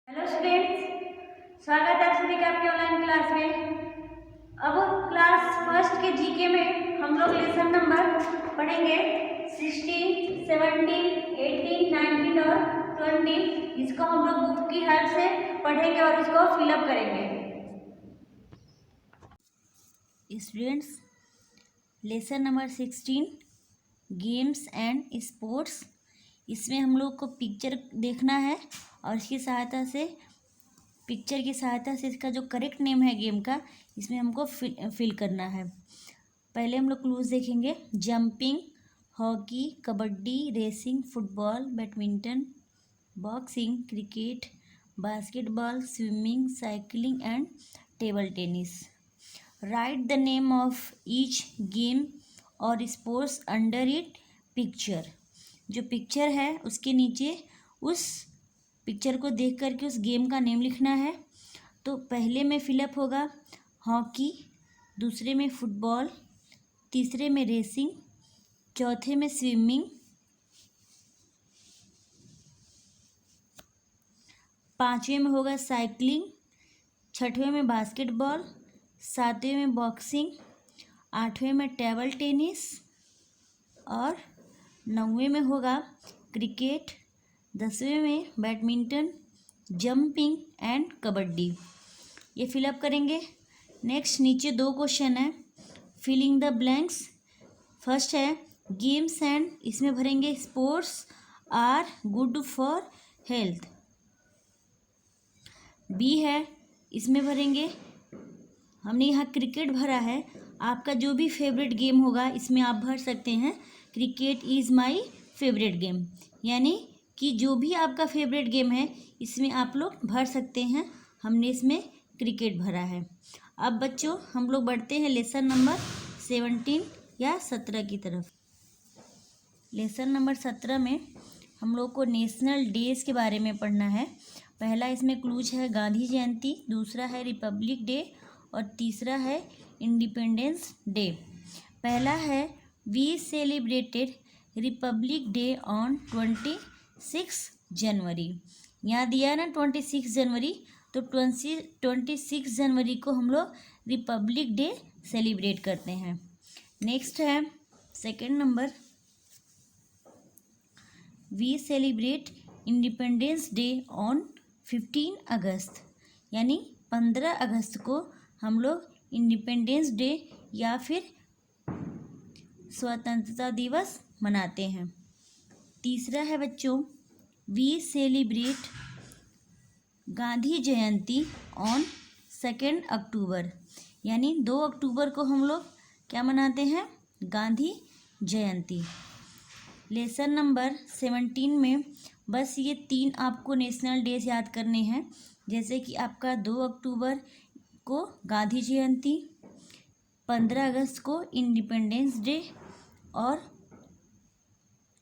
Hello students, स्वागत है आप सभी का आपके ऑनलाइन क्लास में। अब क्लास फर्स्ट के जीके में हम लोग लेसन नंबर पढ़ेंगे 16, 17, 18, 19 और 20। इसको हम लोग बुक की हेल्प से पढ़ेंगे और इसको फिलअप करेंगे। Students, lesson number 16 games and sports. इसमें हम लोग को पिक्चर देखना है और इसकी सहायता से पिक्चर की सहायता से इसका जो करेक्ट नेम है गेम का, इसमें हमको फिल करना है। पहले हम लोग क्लूज देखेंगे। Jumping, hockey, kabaddi, racing, football, badminton, boxing, cricket, basketball, swimming, cycling and table tennis. Right the name of each game और स्पोर्ट्स अंडर इट पिक्चर। जो पिक्चर है उसके नीचे उस पिक्चर को देख करके उस गेम का नेम लिखना है। तो पहले में फिलअप होगा हॉकी, दूसरे में फुटबॉल, तीसरे में रेसिंग, चौथे में स्विमिंग, पांचवें में होगा साइकिलिंग, छठवें में बास्केटबॉल, सातवें में बॉक्सिंग, आठवें में टेबल टेनिस और नौवें में होगा क्रिकेट, दसवें में बैडमिंटन, जंपिंग एंड कबड्डी। ये फिलअप करेंगे। नेक्स्ट नीचे दो क्वेश्चन है, फिलिंग द ब्लैंक्स। फर्स्ट है गेम्स एंड, इसमें भरेंगे sports are good for health. B है, इसमें भरेंगे, हमने यहाँ क्रिकेट भरा है, आपका जो भी फेवरेट गेम होगा इसमें आप भर सकते हैं cricket is my favourite game, यानी कि जो भी आपका फेवरेट गेम है इसमें आप लोग भर सकते हैं। हमने इसमें क्रिकेट भरा है। अब बच्चों हम लोग बढ़ते हैं लेसन नंबर 17 या 17 की तरफ। लेसन नंबर 17 में हम लोग को नेशनल डेज के बारे में पढ़ना है। पहला इसमें क्लूज है गांधी जयंती, दूसरा है रिपब्लिक डे और तीसरा है इंडिपेंडेंस डे। पहला है we celebrated republic day on 26 January. यहाँ दिया है ना 26 जनवरी, तो 26 जनवरी को हम लोग रिपब्लिक डे सेलिब्रेट करते हैं। नेक्स्ट है second number, we celebrate independence day on 15 August, यानी 15 अगस्त को हम लोग इंडिपेंडेंस डे या फिर स्वतंत्रता दिवस मनाते हैं। तीसरा है बच्चों we celebrate Gandhi Jayanti on 2 October, यानी 2 अक्टूबर को हम लोग क्या मनाते हैं, गांधी जयंती। लेसन नंबर 17 में बस ये 3 आपको नेशनल डेज याद करने हैं, जैसे कि आपका 2 अक्टूबर को गांधी जयंती, 15 अगस्त को इंडिपेंडेंस डे और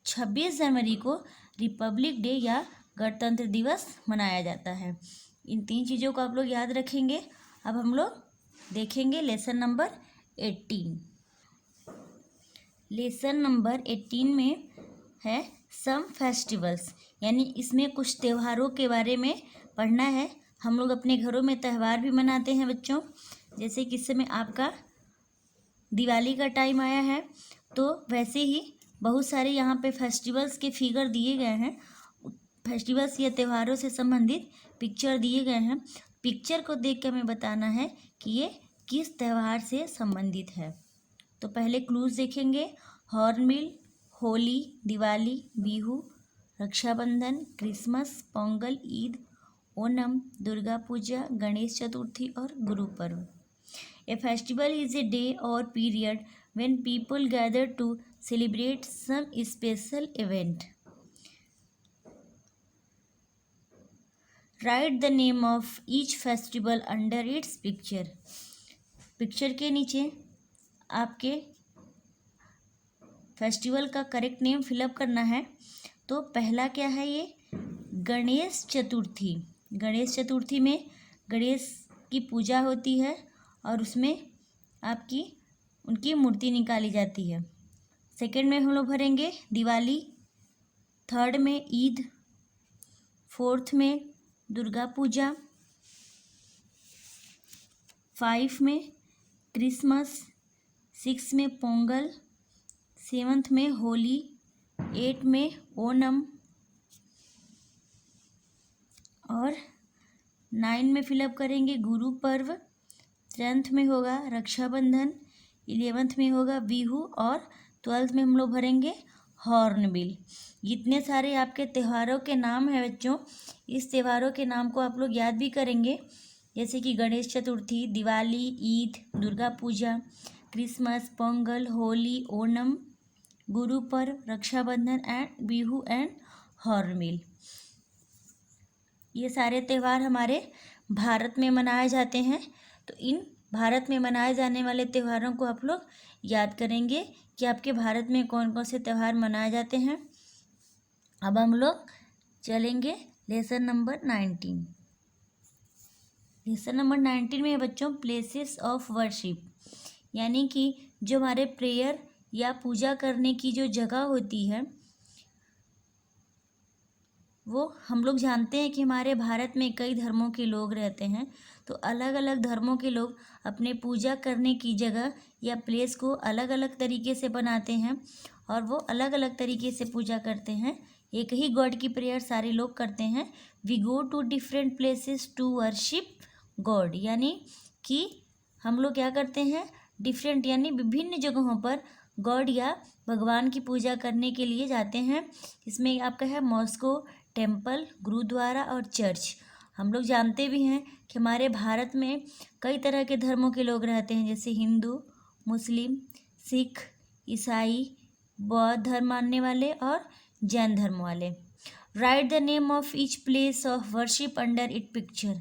26 जनवरी को रिपब्लिक डे या गणतंत्र दिवस मनाया जाता है। इन 3 चीज़ों को आप लोग याद रखेंगे। अब हम लोग देखेंगे लेसन नंबर 18। लेसन नंबर 18 में है सम फेस्टिवल्स, यानी इसमें कुछ त्योहारों के बारे में पढ़ना है। हम लोग अपने घरों में त्यौहार भी मनाते हैं बच्चों, जैसे कि इस समय आपका दिवाली का टाइम आया है, तो वैसे ही बहुत सारे यहाँ पे फेस्टिवल्स के फिगर दिए गए हैं। फेस्टिवल्स या त्योहारों से संबंधित पिक्चर दिए गए हैं। पिक्चर को देख के हमें बताना है कि ये किस त्यौहार से संबंधित है। तो पहले क्लूज देखेंगे, हॉर्नबिल, होली, दिवाली, बिहू, रक्षाबंधन, क्रिसमस, पोंगल, ईद, ओणम, दुर्गा पूजा, गणेश चतुर्थी और Guru Parv. A festival is a day or period when people gather to celebrate some special event. Write the name of each festival under its picture. Picture के नीचे आपके फेस्टिवल का करेक्ट नेम फिलअप करना है। तो पहला क्या है, ये गणेश चतुर्थी। गणेश चतुर्थी में गणेश की पूजा होती है और उसमें आपकी उनकी मूर्ति निकाली जाती है। सेकंड में हम लोग भरेंगे दिवाली, थर्ड में ईद, फोर्थ में दुर्गा पूजा, 5 में क्रिसमस, 6 में पोंगल, 7 में होली, 8 में ओणम और 9 में फिलअप करेंगे गुरु पर्व, 10th में होगा रक्षाबंधन, 11th में होगा बिहू और 12th में हम लोग भरेंगे हॉर्नबिल। जितने सारे आपके त्योहारों के नाम हैं बच्चों, इस त्योहारों के नाम को आप लोग याद भी करेंगे, जैसे कि Ganesh Chaturthi, Diwali, Eid, Durga Puja, Christmas, Pongal, Holi, Onam, Guru Parv, Rakshabandhan and Bihu and Hornbill. ये सारे त्यौहार हमारे भारत में मनाए जाते हैं। तो इन भारत में मनाए जाने वाले त्योहारों को आप लोग याद करेंगे कि आपके भारत में कौन कौन से त्यौहार मनाए जाते हैं। अब हम लोग चलेंगे लेसन नंबर 19। लेसन नंबर 19 में है बच्चों प्लेसेस ऑफ वर्शिप, यानी कि जो हमारे प्रेयर या पूजा करने की जो जगह होती है, वो हम लोग जानते हैं कि हमारे भारत में कई धर्मों के लोग रहते हैं। तो अलग अलग धर्मों के लोग अपने पूजा करने की जगह या प्लेस को अलग अलग तरीके से बनाते हैं और वो अलग अलग तरीके से पूजा करते हैं। एक ही गॉड की प्रेयर सारे लोग करते हैं। We go to different places to worship God, यानी कि हम लोग क्या करते हैं, डिफरेंट यानी विभिन्न जगहों पर गॉड या भगवान की पूजा करने के लिए जाते हैं। इसमें आपका है मॉस्को, टेम्पल, गुरुद्वारा और चर्च। हम लोग जानते भी हैं कि हमारे भारत में कई तरह के धर्मों के लोग रहते हैं, जैसे हिंदू, मुस्लिम, सिख, ईसाई, बौद्ध धर्म मानने वाले और जैन धर्म वाले। Right the name of each place of worship under it picture.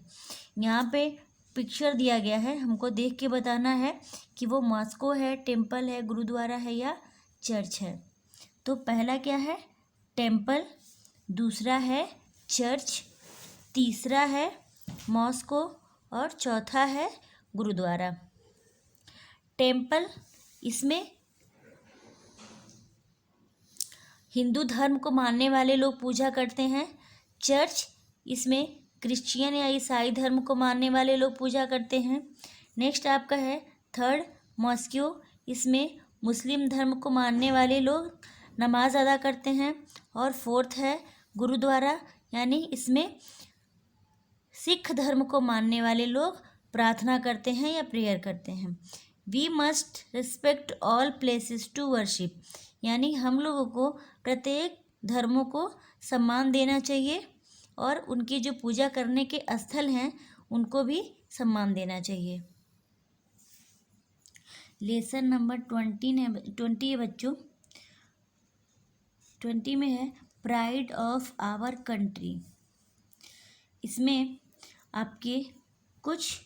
यहाँ पे पिक्चर दिया गया है, हमको देख के बताना है कि वो मॉस्को है, टेम्पल है, गुरुद्वारा है या चर्च है। तो पहला क्या है, टेम्पल, दूसरा है चर्च, तीसरा है मॉस्को और चौथा है गुरुद्वारा। टेम्पल, इसमें हिंदू धर्म को मानने वाले लोग पूजा करते हैं। चर्च, इसमें क्रिश्चियन या ईसाई धर्म को मानने वाले लोग पूजा करते हैं। नेक्स्ट आपका है थर्ड मॉस्को, इसमें मुस्लिम धर्म को मानने वाले लोग नमाज अदा करते हैं। और फोर्थ है गुरुद्वारा, यानी इसमें सिख धर्म को मानने वाले लोग प्रार्थना करते हैं या प्रेयर करते हैं। We must respect all places to worship, यानी हम लोगों को प्रत्येक धर्मों को सम्मान देना चाहिए और उनकी जो पूजा करने के स्थल हैं उनको भी सम्मान देना चाहिए। लेसन नंबर 20 है बच्चों। 20 में है प्राइड ऑफ आवर कंट्री। इसमें आपके कुछ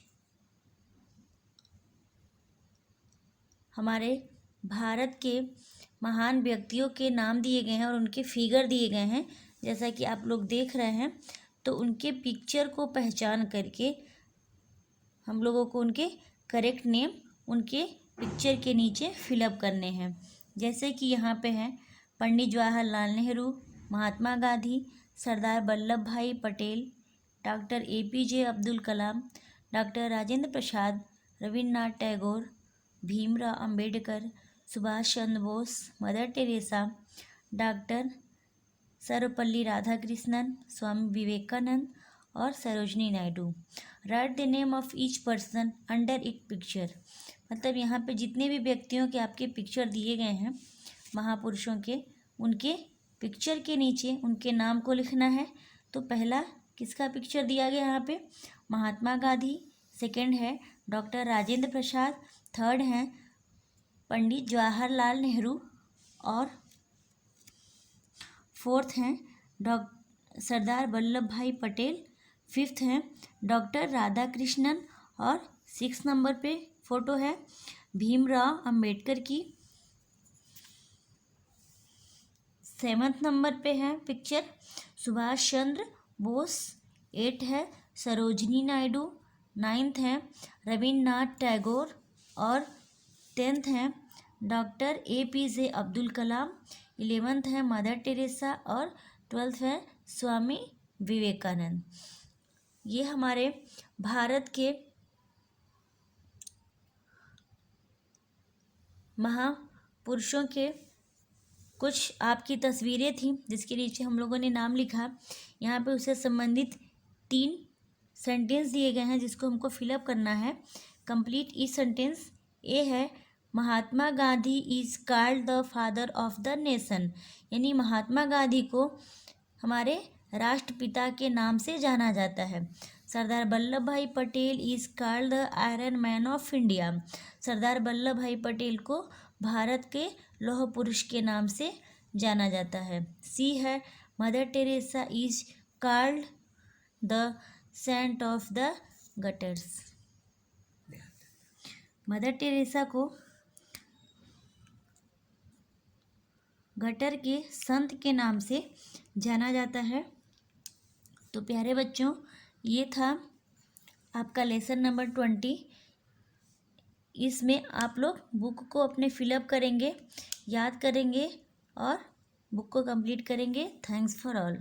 हमारे भारत के महान व्यक्तियों के नाम दिए गए हैं और उनके फिगर दिए गए हैं, जैसा कि आप लोग देख रहे हैं। तो उनके पिक्चर को पहचान करके हम लोगों को उनके करेक्ट नेम उनके पिक्चर के नीचे फिलअप करने हैं। जैसे कि यहाँ पे हैं Pandit Jawaharlal Nehru, Mahatma Gandhi, Sardar Vallabh Bhai Patel, doctor APJ Abdul Kalam, doctor Rajendra Prasad, Rabindranath Tagore, Bhimrao Ambedkar, Subhash Chandra Bose, Mother Teresa, doctor Sarvepalli Radhakrishnan, Swami Vivekananda और Sarojini Naidu. Write the name of each person under it picture, मतलब यहाँ पे जितने भी व्यक्तियों के आपके पिक्चर दिए गए हैं महापुरुषों के, उनके पिक्चर के नीचे उनके नाम को लिखना है। तो पहला किसका पिक्चर दिया गया यहाँ पे, महात्मा गांधी, सेकंड है डॉक्टर राजेंद्र प्रसाद, थर्ड है पंडित जवाहरलाल नेहरू और फोर्थ हैं सरदार वल्लभ भाई पटेल, फिफ्थ हैं डॉक्टर राधाकृष्णन और 6 नंबर पे फोटो है भीमराव अंबेडकर की। 7 नंबर पे है पिक्चर सुभाष चंद्र बोस, 8 है सरोजनी नायडू, 9th है रविन्द्रनाथ टैगोर और 10th है डॉक्टर APJ अब्दुल कलाम, 11th है मदर टेरेसा और 12th है स्वामी विवेकानंद। ये हमारे भारत के महापुरुषों के कुछ आपकी तस्वीरें थी, जिसके नीचे हम लोगों ने नाम लिखा। यहाँ पे उससे संबंधित 3 सेंटेंस दिए गए हैं जिसको हमको फिलअप करना है। Complete each sentence. ए है Mahatma Gandhi is called the father of the nation, यानी महात्मा गांधी को हमारे राष्ट्रपिता के नाम से जाना जाता है। Sardar Vallabh Bhai Patel is called the iron man of India, Sardar Vallabh Bhai Patel को भारत के लौह पुरुष के नाम से जाना जाता है। सी है Mother Teresa is called the saint of the gutters, Mother Teresa को गटर के संत के नाम से जाना जाता है। तो प्यारे बच्चों, ये था आपका लेसन नंबर 20। इसमें आप लोग बुक को अपने फिलअप करेंगे, याद करेंगे और बुक को कंप्लीट करेंगे। Thanks for all.